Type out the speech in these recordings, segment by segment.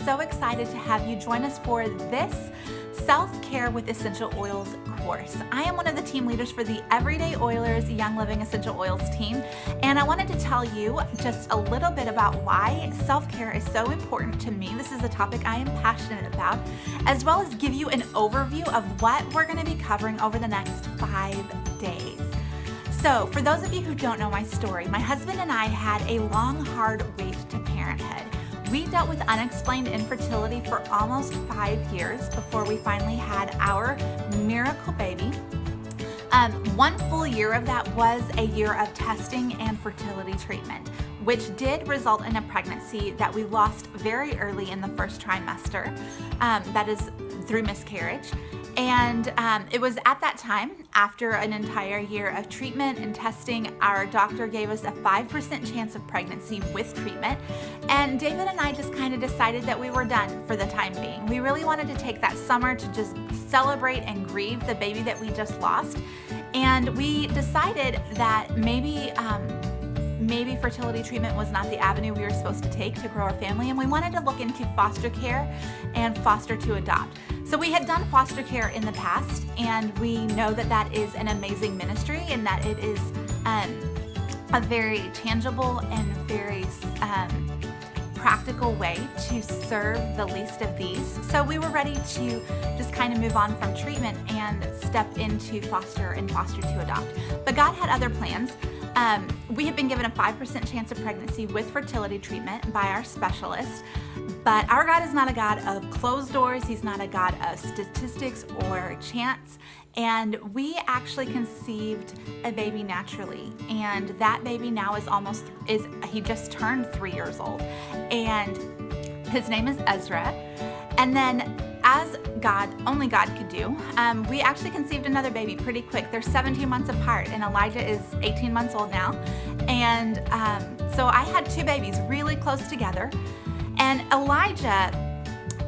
so excited to have you join us for this Self-Care with Essential Oils course. I am one of the team leaders for the Everyday Oilers Young Living Essential Oils team, and I wanted to tell you just a little bit about why self-care is so important to me. This is a topic I am passionate about, as well as give you an overview of what we're going to be covering over the next 5 days. So, for those of you who don't know my story, my husband and I had a long, hard wait to parenthood. We dealt with unexplained infertility for almost 5 years before we finally had our miracle baby. 1 full year of that was a year of testing and fertility treatment, which did result in a pregnancy that we lost very early in the first trimester, that is through miscarriage. And it was at that time, after an entire year of treatment and testing, our doctor gave us a 5% chance of pregnancy with treatment. And David and I just kind of decided that we were done for the time being. We really wanted to take that summer to just celebrate and grieve the baby that we just lost. And we decided that maybe fertility treatment was not the avenue we were supposed to take to grow our family, and we wanted to look into foster care and foster to adopt. So we had done foster care in the past, and we know that that is an amazing ministry and that it is a very tangible and very practical way to serve the least of these. So we were ready to just kind of move on from treatment and step into foster and foster to adopt. But God had other plans. We had been given a 5% chance of pregnancy with fertility treatment by our specialist, but our God is not a God of closed doors. He's not a God of statistics or chance, and we actually conceived a baby naturally, and that baby now he just turned 3 years old, and his name is Ezra. And then, as only God could do, we actually conceived another baby pretty quick. They're 17 months apart, and Elijah is 18 months old now. And so I had 2 babies really close together. And Elijah,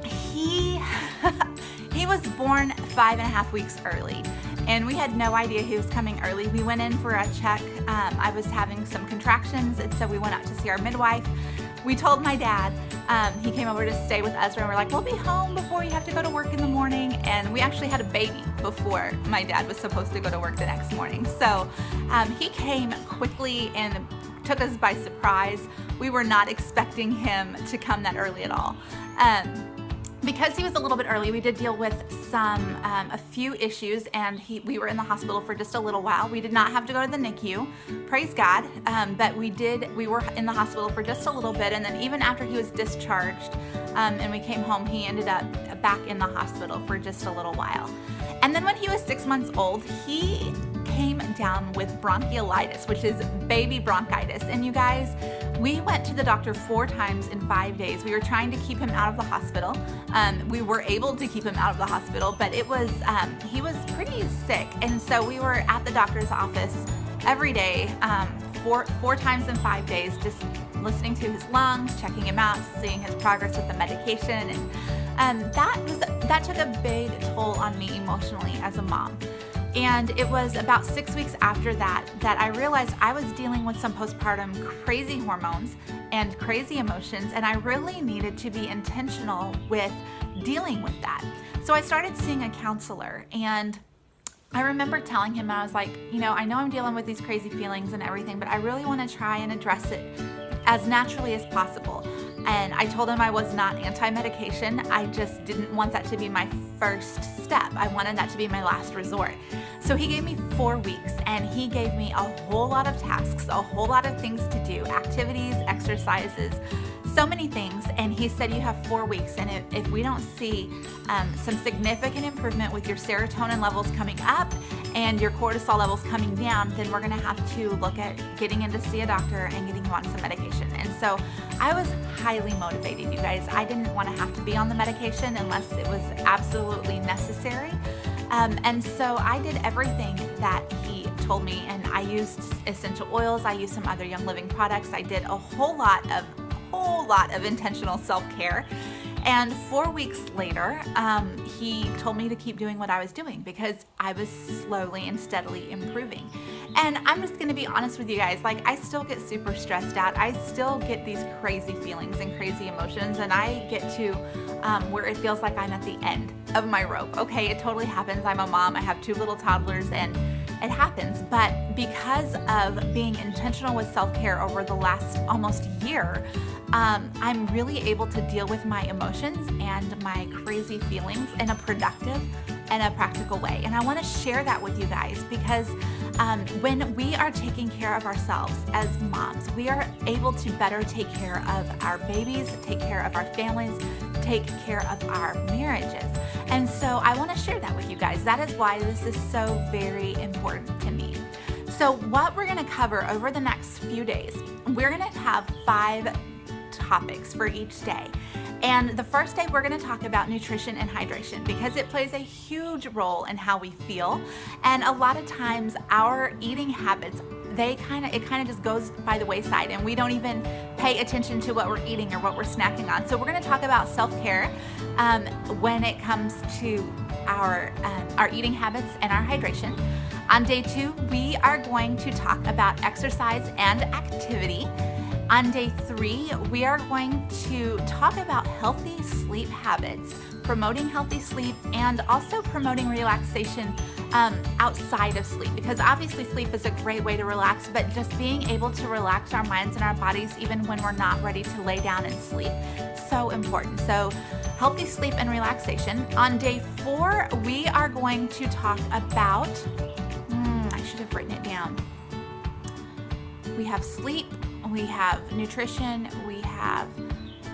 he was born 5.5 weeks early. And we had no idea he was coming early. We went in for a check. I was having some contractions, and so we went out to see our midwife. We told my dad. He came over to stay with Ezra, and we're like, we'll be home before you have to go to work in the morning. And we actually had a baby before my dad was supposed to go to work the next morning. So he came quickly and took us by surprise. We were not expecting him to come that early at all. Because he was a little bit early, we did deal with a few issues, and we were in the hospital for just a little while. We did not have to go to the NICU, praise God, but we were in the hospital for just a little bit, and then even after he was discharged and we came home, he ended up back in the hospital for just a little while. And then when he was 6 months old, he came down with bronchiolitis, which is baby bronchitis. And you guys, we went to the doctor 4 times in 5 days. We were trying to keep him out of the hospital. We were able to keep him out of the hospital, but he was pretty sick. And so we were at the doctor's office every day, four times in 5 days, just listening to his lungs, checking him out, seeing his progress with the medication. And that took a big toll on me emotionally as a mom. And it was about 6 weeks after that I realized I was dealing with some postpartum crazy hormones and crazy emotions, and I really needed to be intentional with dealing with that. So I started seeing a counselor, and I remember telling him, I was like, I know I'm dealing with these crazy feelings and everything, but I really want to try and address it as naturally as possible. And I told him I was not anti-medication. I just didn't want that to be my first step. I wanted that to be my last resort. So he gave me 4 weeks, and he gave me a whole lot of tasks, a whole lot of things to do, activities, exercises, so many things. And he said, you have 4 weeks, and if we don't see some significant improvement with your serotonin levels coming up and your cortisol levels coming down, then we're gonna have to look at getting in to see a doctor and getting you on some medication. And so I was highly motivated, you guys. I didn't want to have to be on the medication unless it was absolutely necessary. And so I did everything that he told me, and I used essential oils. I used some other Young Living products. I did a whole lot of intentional self-care. And 4 weeks later, he told me to keep doing what I was doing because I was slowly and steadily improving. And I'm just gonna be honest with you guys, like I still get super stressed out. I still get these crazy feelings and crazy emotions, and I get to where it feels like I'm at the end of my rope. Okay, it totally happens. I'm a mom, I have 2 little toddlers, and it happens. But because of being intentional with self-care over the last almost year, I'm really able to deal with my emotions and my crazy feelings in a productive and a practical way. And I want to share that with you guys because when we are taking care of ourselves as moms, we are able to better take care of our babies, take care of our families, take care of our marriages. And so I want to share that with you guys. That is why this is so very important to me. So what we're going to cover over the next few days, we're going to have 5 topics for each day. And the first day we're going to talk about nutrition and hydration because it plays a huge role in how we feel. And a lot of times our eating habits, it kind of just goes by the wayside and we don't even pay attention to what we're eating or what we're snacking on. So we're going to talk about self-care when it comes to our eating habits and our hydration. On day 2, we are going to talk about exercise and activity. On day 3, we are going to talk about healthy sleep habits, promoting healthy sleep, and also promoting relaxation outside of sleep, because obviously sleep is a great way to relax, but just being able to relax our minds and our bodies even when we're not ready to lay down and sleep, so important. So healthy sleep and relaxation. On day 4, we are going to talk about, I should have written it down. We have sleep, we have nutrition, we have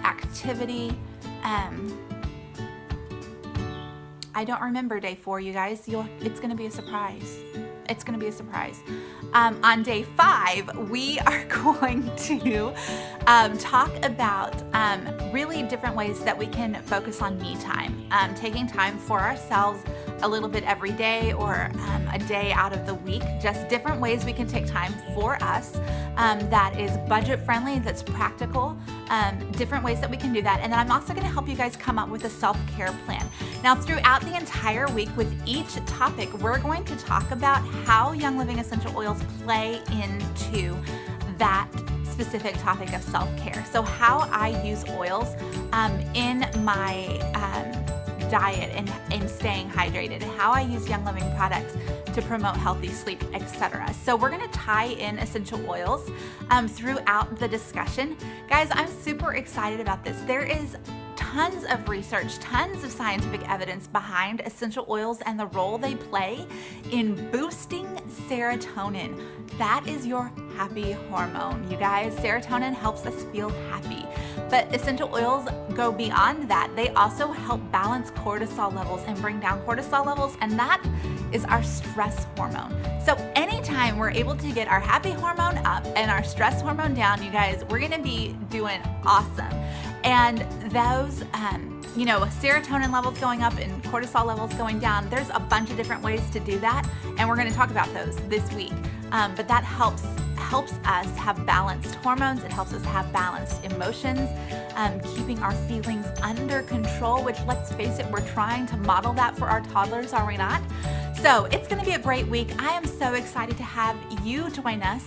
activity. I don't remember day 4, you guys. It's going to be a surprise. It's going to be a surprise. On day 5, we are going to talk about really different ways that we can focus on me time, taking time for ourselves a little bit every day or a day out of the week, just different ways we can take time for us that is budget friendly, that's practical, different ways that we can do that. And then I'm also going to help you guys come up with a self-care plan. Now, throughout the entire week with each topic, we're going to talk about how Young Living essential oils play into that specific topic of self-care. So how I use oils in my diet and staying hydrated, and how I use Young Living products to promote healthy sleep, etc. So we're going to tie in essential oils throughout the discussion. Guys, I'm super excited about this. There is tons of research, tons of scientific evidence behind essential oils and the role they play in boosting serotonin. That is your happy hormone. You guys, serotonin helps us feel happy. But essential oils go beyond that. They also help balance cortisol levels and bring down cortisol levels, and that is our stress hormone. So anytime we're able to get our happy hormone up and our stress hormone down, you guys, we're gonna be doing awesome. And those, serotonin levels going up and cortisol levels going down, there's a bunch of different ways to do that, and we're gonna talk about those this week. But that helps us have balanced hormones. It helps us have balanced emotions, keeping our feelings under control, which, let's face it, we're trying to model that for our toddlers, are we not? So it's going to be a great week. I am so excited to have you join us.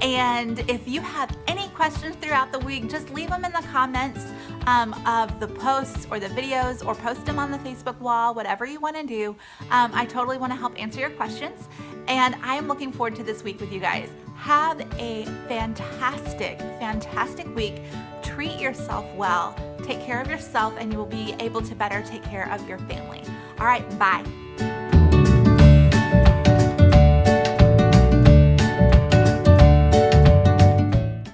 And if you have any questions throughout the week, just leave them in the comments of the posts or the videos, or post them on the Facebook wall, whatever you want to do. I totally want to help answer your questions. And I am looking forward to this week with you guys. Have a fantastic, fantastic week. Treat yourself well. Take care of yourself, and you will be able to better take care of your family. All right, bye.